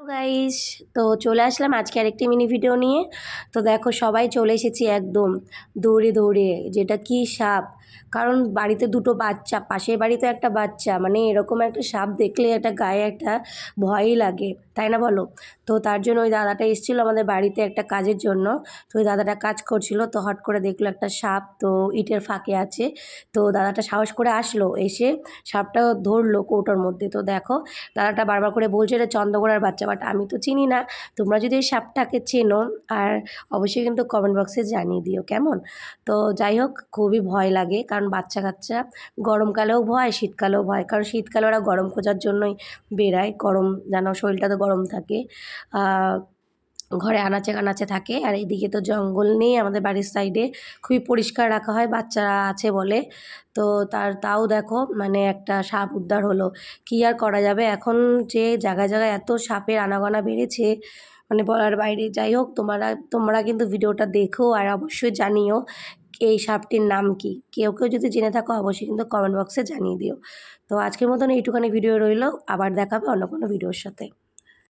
Guys, তো চলে আসলাম আজকে আরেকটি মিনি ভিডিও নিয়ে। তো দেখো সবাই চলে এসেছি একদম দৌড়ে দৌড়ে, যেটা কি সাপ। কারণ বাড়িতে দুটো বাচ্চা, পাশের বাড়িতে একটা বাচ্চা, মানে এরকম একটা সাপ দেখলে একটা গায়ে একটা ভয়ই লাগে, তাই না বলো? তো তার জন্য ওই দাদাটা এসেছিলো আমাদের বাড়িতে একটা কাজের জন্য। তো ওই দাদাটা কাজ করছিল, তো হট করে দেখলো একটা সাপ তো ইটের ফাঁকে আছে। তো দাদাটা সাহস করে আসলো, এসে সাপটা ধরলো কৌটোর মধ্যে। তো দেখো দাদাটা বারবার করে বলছে এটা চন্দ্রকোনার বাচ্চা, বাট আমি তো চিনি না। তোমরা যদি এই সাপটাকে চেনো আর অবশ্যই কিন্তু কমেন্ট বক্সে জানিয়ে দিও কেমন। তো যাই হোক, খুবই ভয় লাগে, কারণ বাচ্চা কাচ্চা গরমকালেও ভয়, শীতকালেও ভয়। কারণ শীতকালে ওরা গরম খোঁজার জন্যই বেরায়, গরম যেন শরীরটা তো গরম থাকে। ঘরে আনাচে কানাচে থাকে, আর এদিকে তো জঙ্গল নেই আমাদের বাড়ির সাইডে, খুবই পরিষ্কার রাখা হয়, বাচ্চারা আছে বলে। তো তাও দেখো মানে একটা সাপ উদ্ধার হলো। কী আর করা যাবে, এখন যে জায়গায় জায়গায় এত সাপের আনাগোনা বেড়েছে, মানে বলার বাইরে। যাই হোক, তোমরা কিন্তু ভিডিওটা দেখো আর অবশ্যই জানিও এই সাপটির নাম কি। কেউ কেউ যদি জেনে থাকো অবশ্যই কিন্তু কমেন্ট বক্সে জানিয়ে দিও। তো আজকের মতন এইটুখানি ভিডিও রইলো, আবার দেখাবে অন্য কোনো ভিডিওর সাথে।